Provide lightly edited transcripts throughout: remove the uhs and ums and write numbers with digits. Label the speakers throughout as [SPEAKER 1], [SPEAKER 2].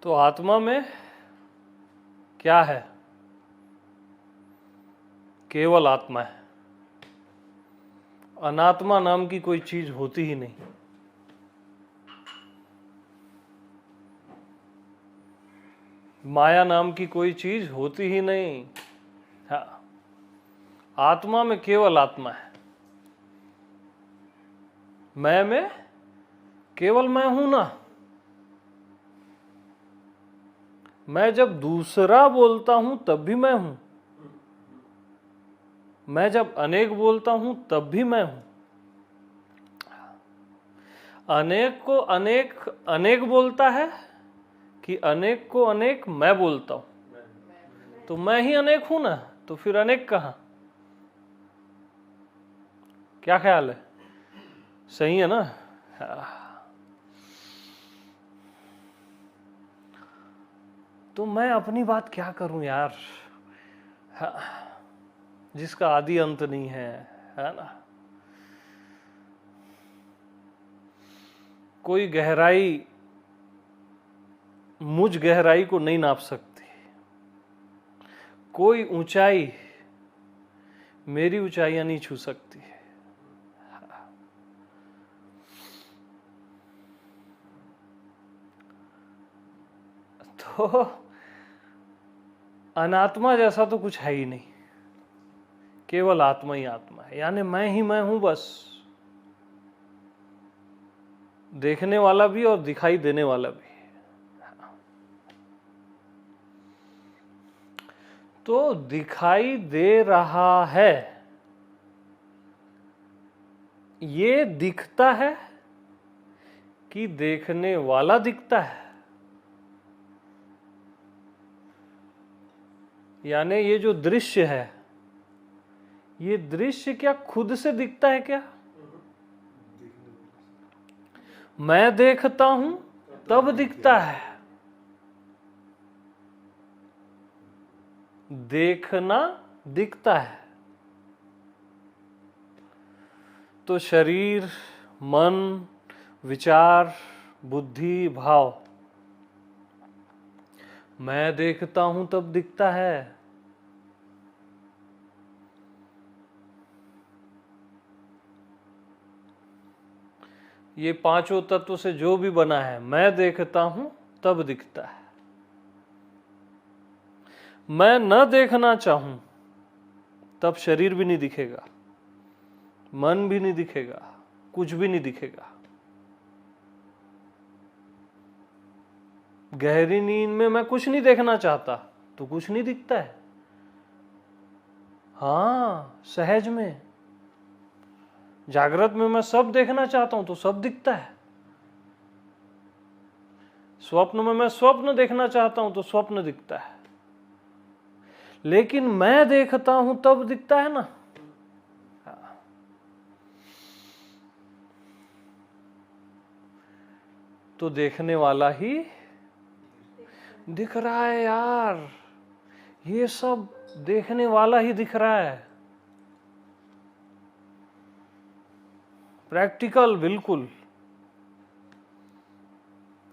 [SPEAKER 1] तो आत्मा में क्या है? केवल आत्मा है। अनात्मा नाम की कोई चीज होती ही नहीं। माया नाम की कोई चीज होती ही नहीं। हाँ, आत्मा में केवल आत्मा है। मैं में केवल मैं हूं ना। मैं जब दूसरा बोलता हूं तब भी मैं हूं। मैं जब अनेक बोलता हूं तब भी मैं हूं। अनेक को अनेक अनेक बोलता है कि अनेक को अनेक मैं बोलता हूं? तो मैं ही अनेक हूं ना, तो फिर अनेक कहां? क्या ख्याल है? सही है ना? तो मैं अपनी बात क्या करूं यार, जिसका आदि अंत नहीं है ना? कोई गहराई मुझ गहराई को नहीं नाप सकती। कोई ऊंचाई मेरी ऊंचाइयां नहीं छू सकती। तो अनात्मा जैसा तो कुछ है ही नहीं। केवल आत्मा ही आत्मा है, यानी मैं ही मैं हूं बस। देखने वाला भी और दिखाई देने वाला भी। तो दिखाई दे रहा है, ये दिखता है कि देखने वाला दिखता है? यानी ये जो दृश्य है, ये दृश्य क्या खुद से दिखता है क्या? मैं देखता हूं तब दिखता है। देखना दिखता है। तो शरीर, मन, विचार, बुद्धि, भाव, मैं देखता हूं तब दिखता है। ये पांचों तत्व से जो भी बना है, मैं देखता हूं तब दिखता है। मैं न देखना चाहूं तब शरीर भी नहीं दिखेगा, मन भी नहीं दिखेगा, कुछ भी नहीं दिखेगा। गहरी नींद में मैं कुछ नहीं देखना चाहता तो कुछ नहीं दिखता है। हाँ, सहज में। जागृत में मैं सब देखना चाहता हूं तो सब दिखता है। स्वप्न में मैं स्वप्न देखना चाहता हूं तो स्वप्न दिखता है। लेकिन मैं देखता हूं तब दिखता है ना। तो देखने वाला ही दिख रहा है यार। ये सब देखने वाला ही दिख रहा है। प्रैक्टिकल बिल्कुल।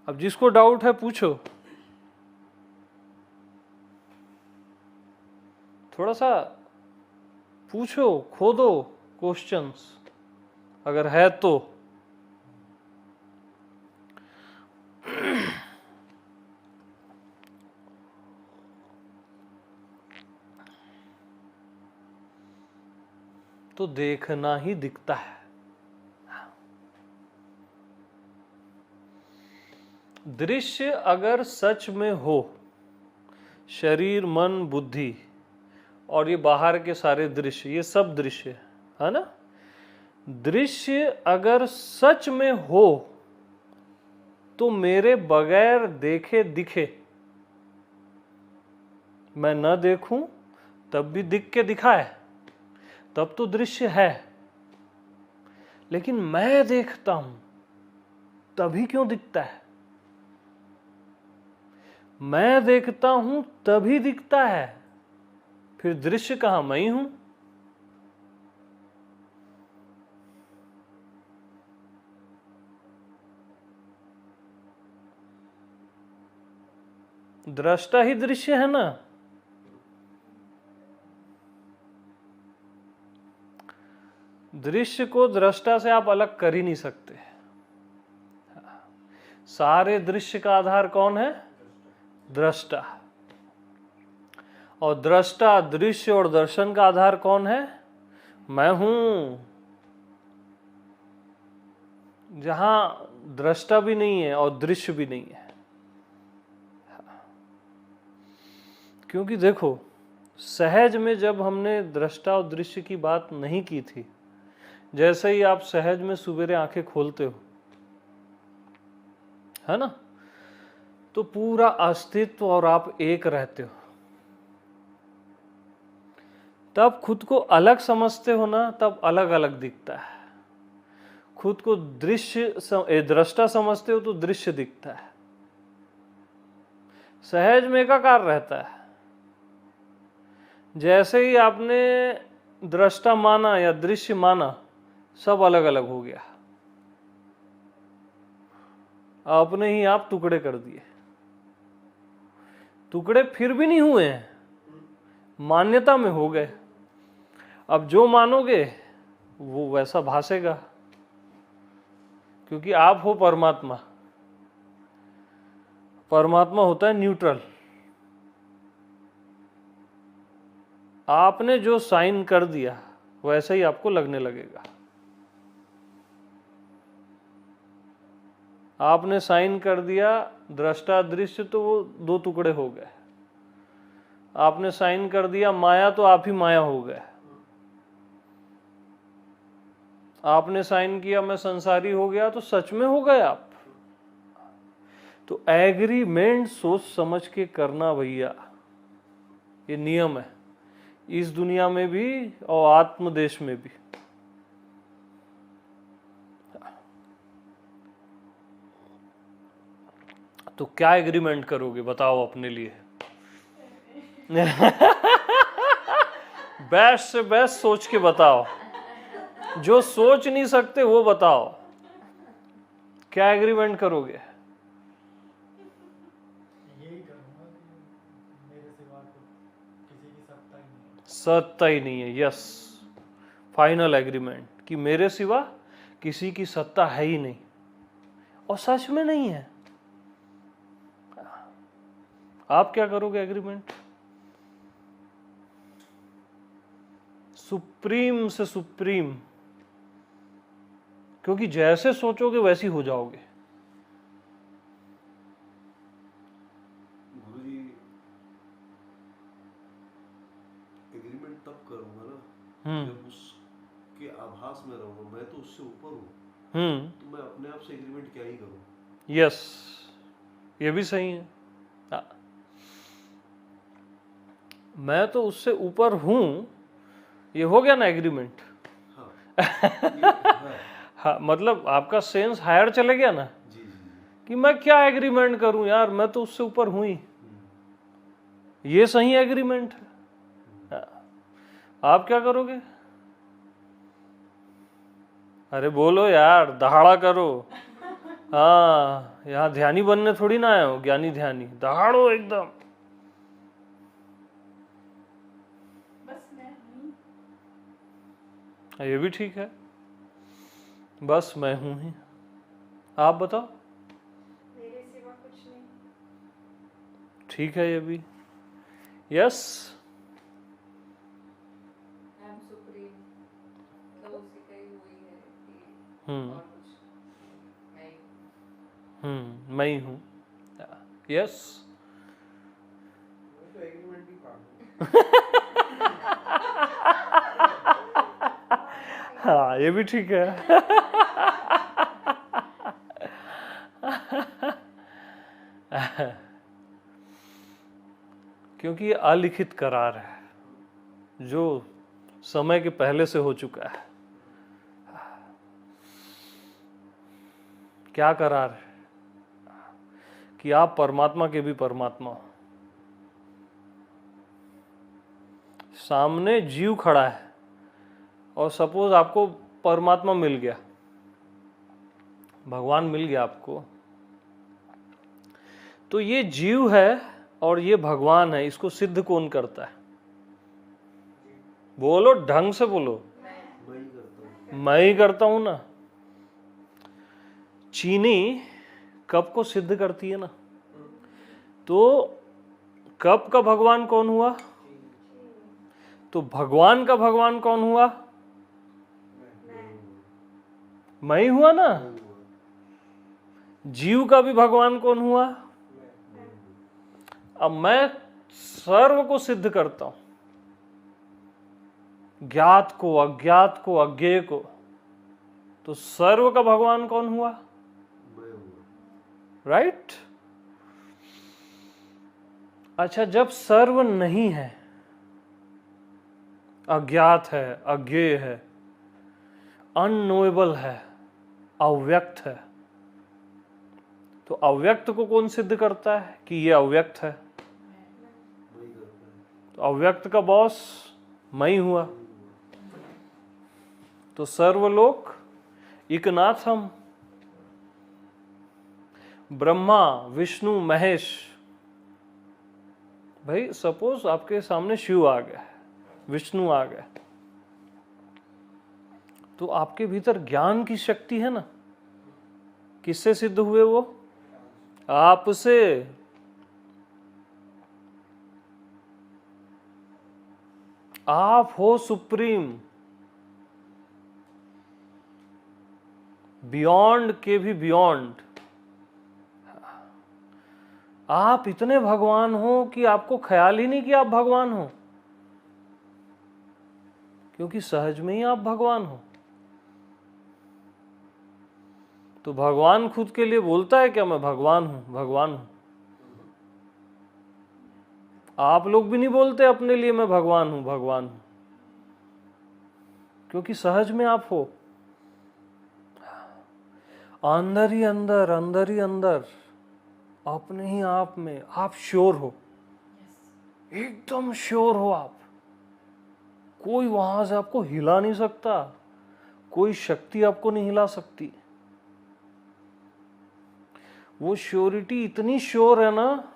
[SPEAKER 1] अब जिसको डाउट है पूछो, थोड़ा सा पूछो, खोदो क्वेश्चंस अगर है तो। तो देखना ही दिखता है। दृश्य अगर सच में हो, शरीर, मन, बुद्धि और ये बाहर के सारे दृश्य, ये सब दृश्य है ना। दृश्य अगर सच में हो तो मेरे बगैर देखे दिखे। मैं न देखूं तब भी दिख के दिखा है, तब तो दृश्य है। लेकिन मैं देखता हूं तभी क्यों दिखता है? मैं देखता हूं तभी दिखता है। फिर दृश्य कहां? मैं ही हूं। दृष्टा ही दृश्य है ना। दृश्य को दृष्टा से आप अलग कर ही नहीं सकते। सारे दृश्य का आधार कौन है? दृष्टा। और दृष्टा, दृश्य और दर्शन का आधार कौन है? मैं हूं। जहां दृष्टा भी नहीं है और दृश्य भी नहीं है। क्योंकि देखो, सहज में जब हमने दृष्टा और दृश्य की बात नहीं की थी, जैसे ही आप सहज में सुबेरे आंखें खोलते हो, है ना, तो पूरा अस्तित्व और आप एक रहते हो। तब खुद को अलग समझते हो ना, तब अलग अलग दिखता है। खुद को दृष्टा समझते हो तो दृश्य दिखता है। सहज में एकाकार रहता है। जैसे ही आपने दृष्टा माना या दृश्य माना, सब अलग अलग हो गया। आपने ही आप टुकड़े कर दिए। टुकड़े फिर भी नहीं हुए हैं, मान्यता में हो गए। अब जो मानोगे वो वैसा भासेगा, क्योंकि आप हो परमात्मा। परमात्मा होता है न्यूट्रल। आपने जो साइन कर दिया वैसा ही आपको लगने लगेगा। आपने साइन कर दिया दृष्टा दृश्य, तो वो दो टुकड़े हो गए। आपने साइन कर दिया माया, तो आप ही माया हो गए। आपने साइन किया मैं संसारी हो गया, तो सच में हो गए आप। तो एग्रीमेंट सोच समझ के करना भैया, ये नियम है, इस दुनिया में भी और आत्मदेश में भी। तो क्या एग्रीमेंट करोगे बताओ अपने लिए? बेस्ट से बेस्ट सोच के बताओ। जो सोच नहीं सकते वो बताओ, क्या एग्रीमेंट करोगे?
[SPEAKER 2] यही करूंगा कि मेरे सिवा तो किसी की सत्ता ही नहीं है।
[SPEAKER 1] सत्ता ही नहीं है। यस, फाइनल एग्रीमेंट कि मेरे सिवा किसी की सत्ता है ही नहीं। और सच में नहीं है। आप क्या करोगे एग्रीमेंट? सुप्रीम से सुप्रीम, क्योंकि जैसे सोचोगे वैसी हो जाओगे।
[SPEAKER 3] गुरुजी, एग्रीमेंट तब करूंगा ना जब उसके आभास में रहूंगा। मैं तो उससे ऊपर हूं, तो मैं अपने आप से एग्रीमेंट क्या ही करूं।
[SPEAKER 1] यस, ये भी सही है। मैं तो उससे ऊपर हूं, ये हो गया ना एग्रीमेंट। हाँ, मतलब आपका सेंस हायर चले गया ना।
[SPEAKER 3] जी जी जी।
[SPEAKER 1] कि मैं क्या एग्रीमेंट करूं यार, मैं तो उससे ऊपर हूं ही। ये सही एग्रीमेंट है। आप क्या करोगे? अरे बोलो यार, दहाड़ा करो। हाँ, यहाँ ध्यानी बनने थोड़ी ना आए हो, ज्ञानी ध्यानी। दहाड़ो एकदम। ये भी ठीक है, बस मैं हूं ही। आप बताओ।
[SPEAKER 4] मेरे सिवा कुछ नहीं।
[SPEAKER 1] ठीक है, ये भी। यस,
[SPEAKER 4] आई एम सुप्रीम, तो उसी का ही वही है कि और कुछ नहीं।
[SPEAKER 1] मैं ही हूं। यस।
[SPEAKER 2] वो तो एग्रीमेंट ही पार
[SPEAKER 1] हाँ, ये भी ठीक है। क्योंकि ये अलिखित करार है जो समय के पहले से हो चुका है। क्या करार है? कि आप परमात्मा के भी परमात्मा हो। सामने जीव खड़ा है और सपोज आपको परमात्मा मिल गया, भगवान मिल गया आपको, तो ये जीव है और ये भगवान है, इसको सिद्ध कौन करता है? बोलो, ढंग से बोलो।
[SPEAKER 3] मैं ही करता हूँ।
[SPEAKER 1] मैं ही करता हूं ना। चीनी कप को सिद्ध करती है ना, तो कप का भगवान कौन हुआ? तो भगवान का भगवान कौन हुआ? मैं ही हुआ ना। जीव का भी भगवान कौन हुआ? अब मैं सर्व को सिद्ध करता हूं, ज्ञात को, अज्ञात को, अज्ञेय को। तो सर्व का भगवान कौन हुआ?
[SPEAKER 3] मैं हूँ।
[SPEAKER 1] राइट? अच्छा, जब सर्व नहीं है, अज्ञात है, अज्ञेय है, अननोएबल है, अव्यक्त है, तो अव्यक्त को कौन सिद्ध करता है कि ये अव्यक्त है?
[SPEAKER 3] मैं ही करता है।
[SPEAKER 1] तो अव्यक्त का बॉस मैं ही हुआ। तो सर्वलोक एकनाथम, ब्रह्मा विष्णु महेश। भाई सपोज आपके सामने शिव आ गया, विष्णु आ गया, तो आपके भीतर ज्ञान की शक्ति है ना। किससे सिद्ध हुए वो? आपसे। आप हो सुप्रीम, बियॉन्ड के भी बियॉन्ड। आप इतने भगवान हो कि आपको ख्याल ही नहीं कि आप भगवान हो, क्योंकि सहज में ही आप भगवान हो। तो भगवान खुद के लिए बोलता है क्या? मैं भगवान हूं, भगवान हूं। आप लोग भी नहीं बोलते अपने लिए मैं भगवान हूं, भगवान हूं, क्योंकि सहज में आप हो। अंदर ही अंदर, अंदर ही अंदर, अपने ही आप में आप श्योर हो, एकदम श्योर हो आप। कोई वहां से आपको हिला नहीं सकता, कोई शक्ति आपको नहीं हिला सकती। वो श्योरिटी इतनी श्योर है ना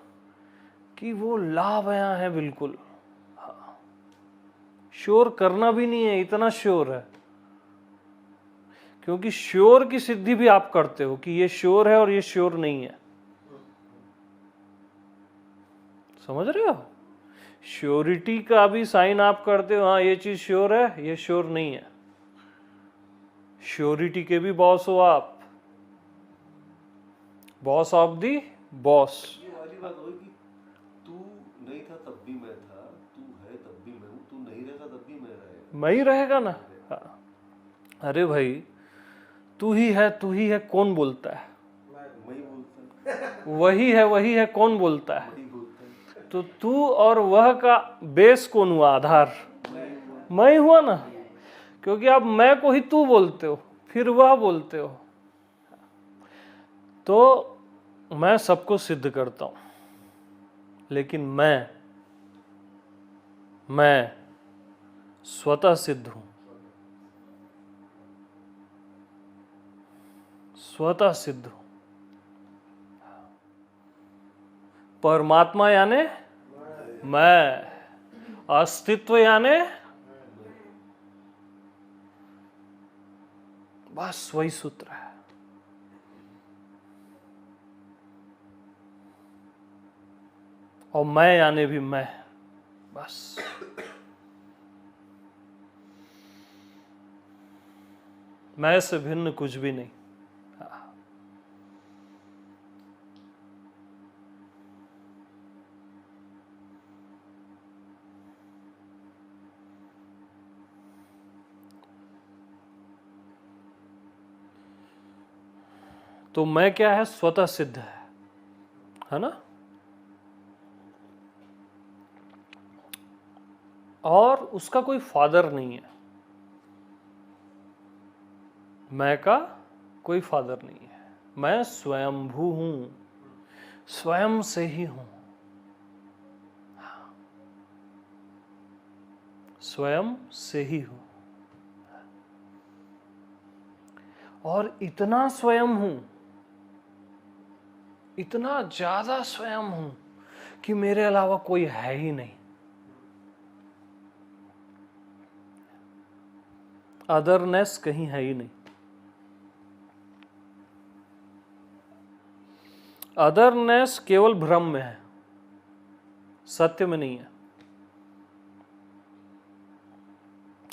[SPEAKER 1] कि वो लाभया है बिल्कुल। श्योर करना भी नहीं है, इतना श्योर है। क्योंकि श्योर की सिद्धि भी आप करते हो कि ये श्योर है और ये श्योर नहीं है। समझ रहे हो? श्योरिटी का भी साइन आप करते हो, हाँ ये चीज श्योर है, ये श्योर नहीं है। श्योरिटी के भी बॉस हो आप, बॉस ऑफ दी बॉस।
[SPEAKER 3] ये वाली बात होगी कि तू नहीं था तब भी मैं था, तू है तब भी मैं हूँ, तू नहीं रहेगा तब भी मैं रहेगा।
[SPEAKER 1] मैं ही रहेगा ना। हाँ। अरे भाई, तू ही है, कौन बोलता है?
[SPEAKER 3] मैं ही बोलता है।
[SPEAKER 1] वही है, कौन बोलता है?
[SPEAKER 3] वही बोलता है।
[SPEAKER 1] तो तू और वह का बेस कौन हुआ? आधार मैं ही हुआ ना। क्योंकि आप मैं को ही तू बोलते हो, फिर वह बोलते हो। तो मैं सबको सिद्ध करता हूं, लेकिन मैं स्वतः सिद्ध हूं, स्वतः सिद्ध हूं। परमात्मा यानी मैं, अस्तित्व यानी बस वही सूत्र है। और मैं यानी भी मैं, बस। मैं से भिन्न कुछ भी नहीं। तो मैं क्या है? स्वतः सिद्ध है ना। और उसका कोई फादर नहीं है। मैं का कोई फादर नहीं है। मैं स्वयंभू हूं, स्वयं से ही हूं, स्वयं से ही हूं। और इतना स्वयं हूं, इतना ज्यादा स्वयं हूं कि मेरे अलावा कोई है ही नहीं। अदरनेस कहीं है ही नहीं। अदरनेस केवल भ्रम में है, सत्य में नहीं है,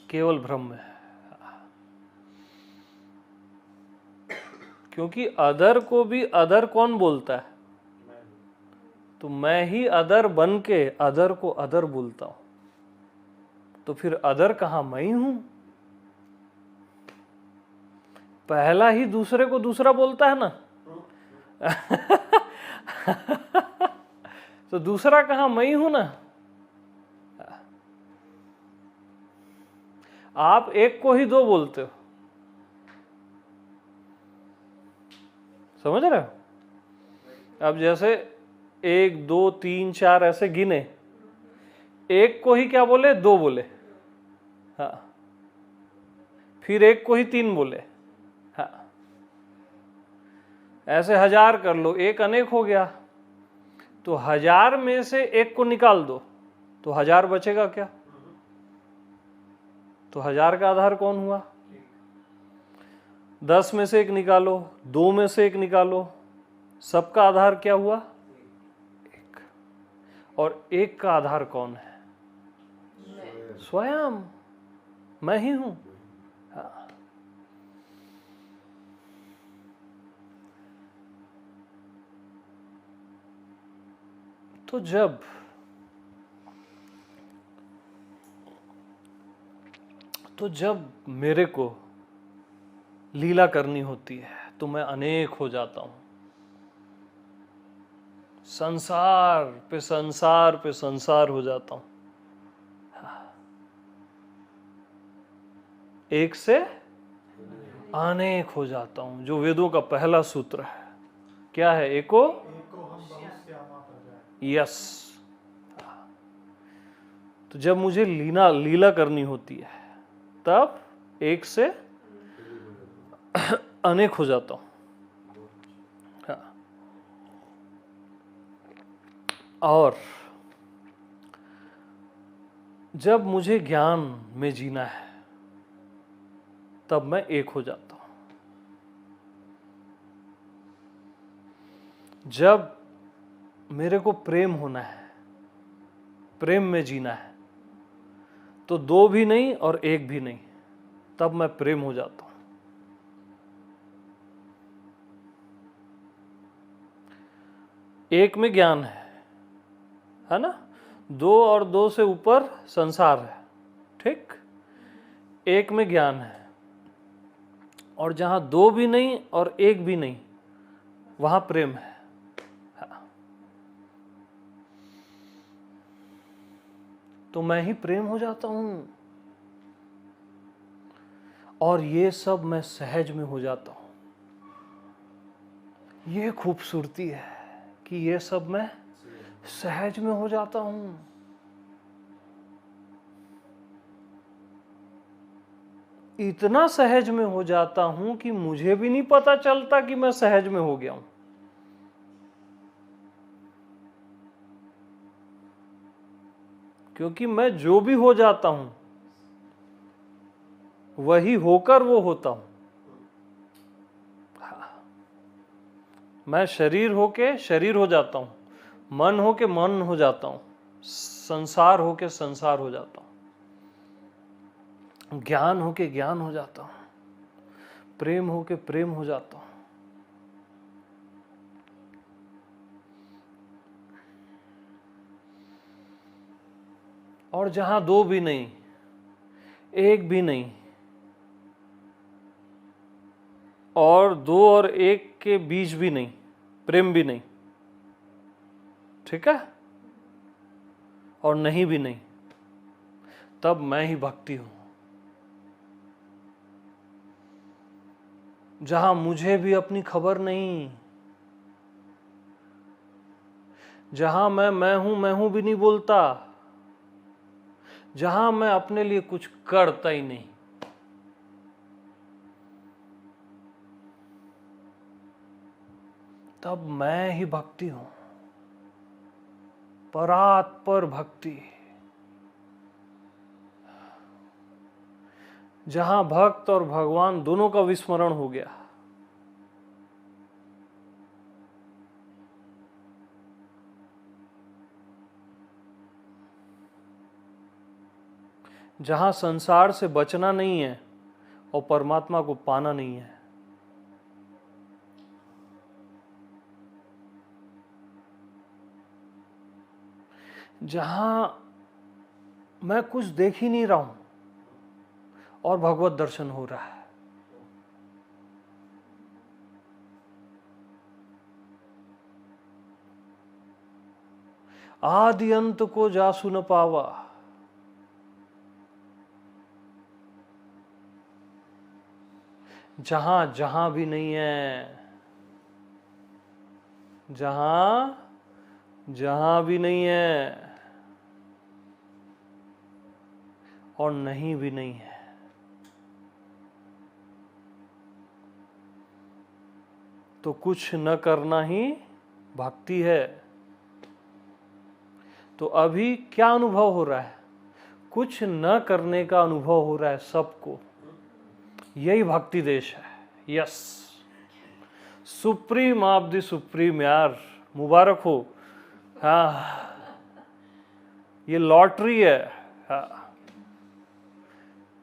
[SPEAKER 1] केवल भ्रम में है। क्योंकि अदर को भी अदर कौन बोलता है? तो मैं ही अदर बन के अदर को अदर बोलता हूं, तो फिर अदर कहां? मैं ही हूं। पहला ही दूसरे को दूसरा बोलता है ना। तो दूसरा कहां? मैं ही हूं ना। आप एक को ही दो बोलते हो, समझ रहे हो? अब जैसे 1 2 3 4 ऐसे गिने, एक को ही क्या बोले? 2 बोले। हाँ, फिर एक को ही 3 बोले। हाँ, ऐसे 1000 कर लो, एक अनेक हो गया। तो 1000 में से एक को निकाल दो तो 1000 बचेगा क्या? तो 1000 का आधार कौन हुआ? 10 में से एक निकालो, 2 में से एक निकालो, सबका आधार क्या हुआ? 1। और 1 का आधार कौन है? स्वयं, मैं ही हूं। हाँ। तो जब मेरे को लीला करनी होती है तो मैं अनेक हो जाता हूं। संसार पे संसार पे संसार हो जाता हूं। एक से अनेक हो जाता हूं, जो वेदों का पहला सूत्र है। क्या है? एको
[SPEAKER 2] हम बहुत श्यामा प्रजा।
[SPEAKER 1] यस। तो जब मुझे लीला करनी होती है तब एक से अनेक हो जाता हूं। हाँ। और जब मुझे ज्ञान में जीना है तब मैं एक हो जाता हूं। जब मेरे को प्रेम होना है, प्रेम में जीना है, तो 2 भी नहीं और 1 भी नहीं, तब मैं प्रेम हो जाता हूं। एक में ज्ञान है ना? 2 और 2 से ऊपर संसार है, ठीक? एक में ज्ञान है, और जहां 2 भी नहीं और 1 भी नहीं, वहां प्रेम है। हाँ। तो मैं ही प्रेम हो जाता हूं, और ये सब मैं सहज में हो जाता हूं। ये खूबसूरती है कि ये सब मैं सहज में हो जाता हूं। इतना सहज में हो जाता हूं कि मुझे भी नहीं पता चलता कि मैं सहज में हो गया हूं। क्योंकि मैं जो भी हो जाता हूं वही होकर वो होता हूं। मैं शरीर होके शरीर हो जाता हूं, मन होके मन हो जाता हूं, संसार होके संसार हो जाता हूं, ज्ञान होके ज्ञान हो जाता हूं, प्रेम होके प्रेम हो जाता हूं। और जहां 2 भी नहीं, 1 भी नहीं, और 2 और 1 के बीच भी नहीं, प्रेम भी नहीं, ठीक है, और नहीं भी नहीं, तब मैं ही भक्ति हूं। जहां मुझे भी अपनी खबर नहीं, जहां मैं हूं भी नहीं बोलता, जहां मैं अपने लिए कुछ करता ही नहीं, तब मैं ही भक्ति हूं। परात्पर भक्ति, जहां भक्त और भगवान दोनों का विस्मरण हो गया। जहां संसार से बचना नहीं है और परमात्मा को पाना नहीं है। जहां मैं कुछ देख ही नहीं रहा हूं और भगवत दर्शन हो रहा है। आदि अंत को जासु न पावा, जहां जहां भी नहीं है, जहां जहां भी नहीं है और नहीं भी नहीं है। तो कुछ न करना ही भक्ति है। तो अभी क्या अनुभव हो रहा है? कुछ न करने का अनुभव हो रहा है सबको। यही भक्ति देश है। Yes, supreme of the supreme यार, मुबारक हो। हाँ, ये लॉटरी है। हाँ,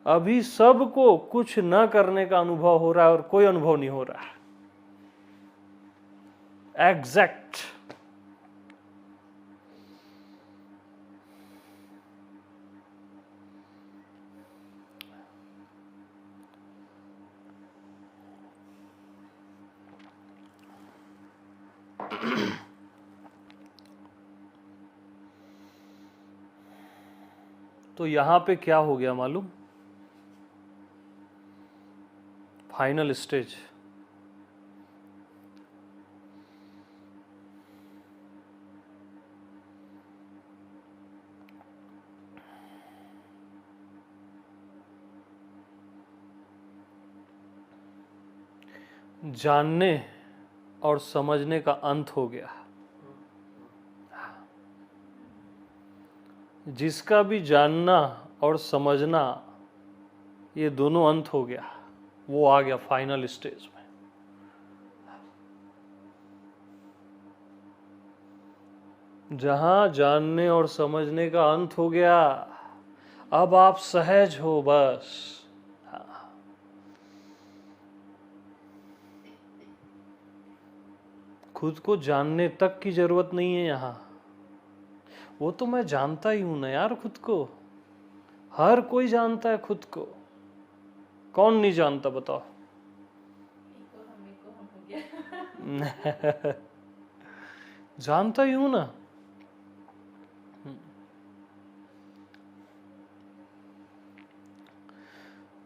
[SPEAKER 1] अभी सबको कुछ न करने का अनुभव हो रहा है और कोई अनुभव नहीं हो रहा है। एग्जैक्ट। तो यहां पे क्या हो गया मालूम? Final stage. जानने और समझने का अंत हो गया। जिसका भी जानना और समझना ये दोनों अंत हो गया, वो आ गया फाइनल स्टेज में। जहां जानने और समझने का अंत हो गया, अब आप सहज हो बस। खुद को जानने तक की जरूरत नहीं है यहां। वो तो मैं जानता ही हूं ना यार खुद को। हर कोई जानता है खुद को। कौन नहीं जानता बताओ? जानता ही हूं ना।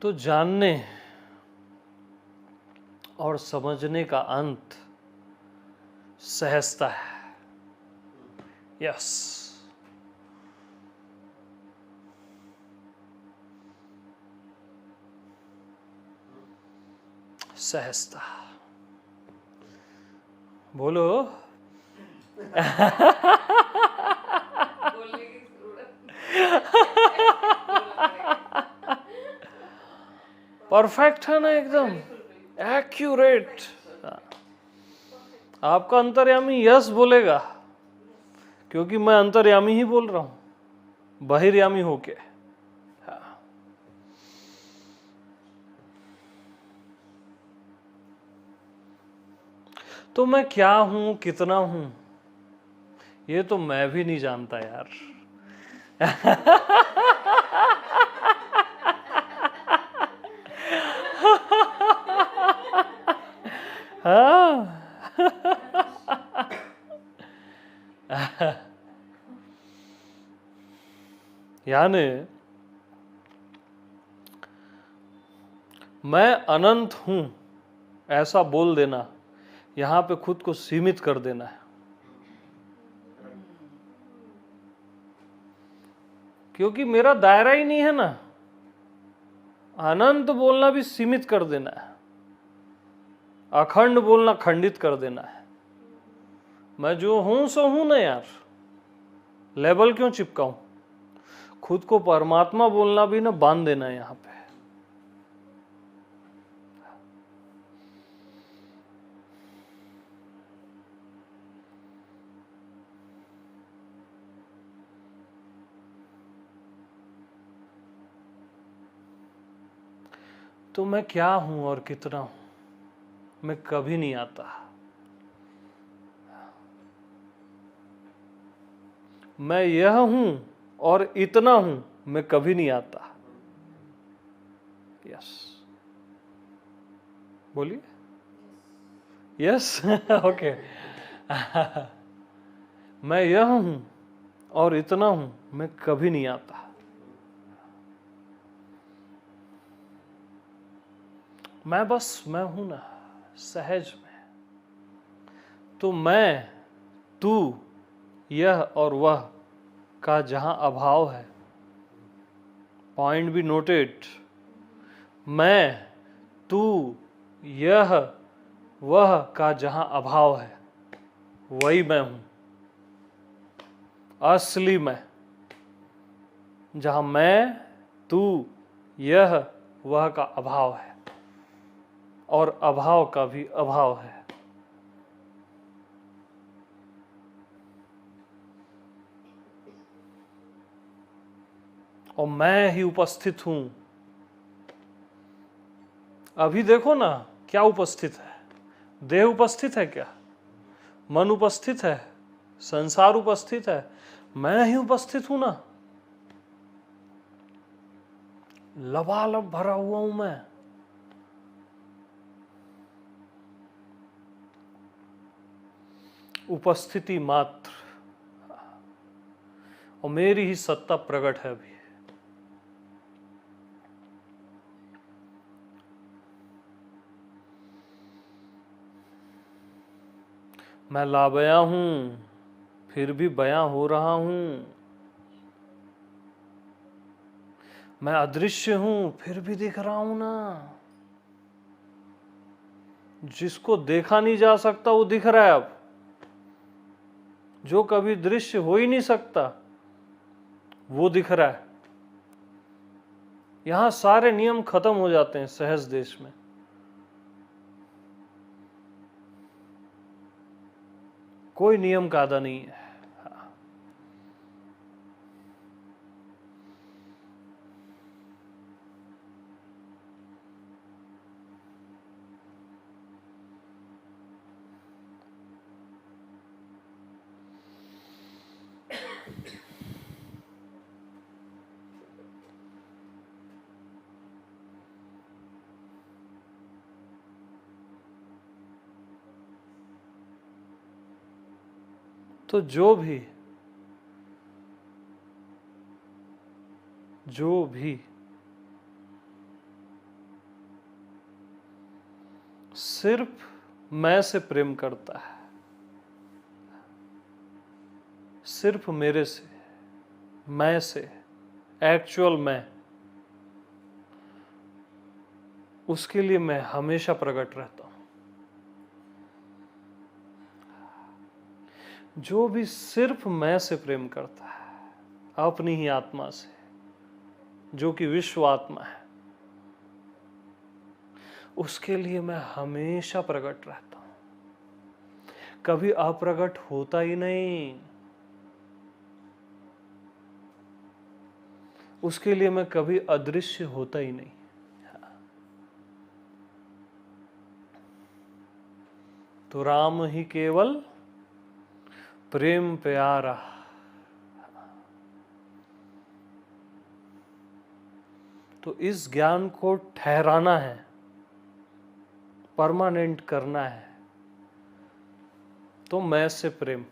[SPEAKER 1] तो जानने और समझने का अंत सहजता है। यस, सहजता। बोलो।
[SPEAKER 4] बोलने की जरूरत
[SPEAKER 1] परफेक्ट है ना, एकदम एक्यूरेट। आपका अंतर्यामी यस बोलेगा, क्योंकि मैं अंतर्यामी ही बोल रहा हूं, बहिर्यामी होके। तो मैं क्या हूं, कितना हूं, ये तो मैं भी नहीं जानता यार। हाँ। यानी मैं अनंत हूं ऐसा बोल देना, यहां पे खुद को सीमित कर देना है। क्योंकि मेरा दायरा ही नहीं है ना। अनंत बोलना भी सीमित कर देना है, अखंड बोलना खंडित कर देना है। मैं जो हूं सो हूं ना यार। लेबल क्यों चिपकाऊं? खुद को परमात्मा बोलना भी ना बांध देना है यहां पे। तो मैं क्या हूं और कितना हूं, मैं कभी नहीं आता। मैं यह हूं और इतना हूं, मैं कभी नहीं आता। यस, बोलिए। Yes, okay. मैं यह हूं और इतना हूं, मैं कभी नहीं आता। मैं बस मैं हूं ना, सहज में। तो मैं, तू, यह और वह का जहां अभाव है, पॉइंट बी नोटेड, मैं, तू, यह, वह का जहां अभाव है, वही मैं हूं, असली मैं। जहां मैं, तू, यह, वह का अभाव है और अभाव का भी अभाव है। और मैं ही उपस्थित हूं। अभी देखो ना, क्या उपस्थित है? देह उपस्थित है क्या? मन उपस्थित है? संसार उपस्थित है? मैं ही उपस्थित हूं ना। लबालब भरा हुआ हूं मैं। उपस्थिति मात्र, और मेरी ही सत्ता प्रकट है अभी। मैं लाबया हूं, फिर भी बयां हो रहा हूं। मैं अदृश्य हूं, फिर भी दिख रहा हूं ना। जिसको देखा नहीं जा सकता वो दिख रहा है अब। जो कभी दृश्य हो ही नहीं सकता वो दिख रहा है। यहां सारे नियम खत्म हो जाते हैं सहज देश में। कोई नियम कायदा नहीं है। तो जो भी सिर्फ मैं से प्रेम करता है, सिर्फ मेरे से, मैं से, एक्चुअल मैं, उसके लिए मैं हमेशा प्रकट रहता हूं। जो भी सिर्फ मैं से प्रेम करता है, अपनी ही आत्मा से, जो कि विश्व आत्मा है, उसके लिए मैं हमेशा प्रकट रहता हूं। कभी अप्रकट होता ही नहीं। उसके लिए मैं कभी अदृश्य होता ही नहीं। तो राम ही केवल प्रेम प्यारा। तो इस ज्ञान को ठहराना है, परमानेंट करना है। तो मैं से प्रेम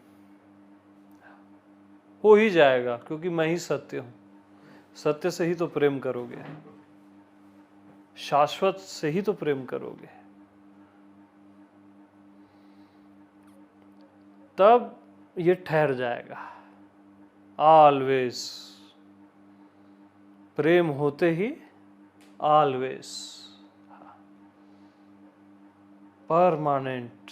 [SPEAKER 1] हो ही जाएगा, क्योंकि मैं ही सत्य हूं। सत्य से ही तो प्रेम करोगे, शाश्वत से ही तो प्रेम करोगे। तब ये ठहर जाएगा। ऑलवेज प्रेम होते ही ऑलवेज परमानेंट।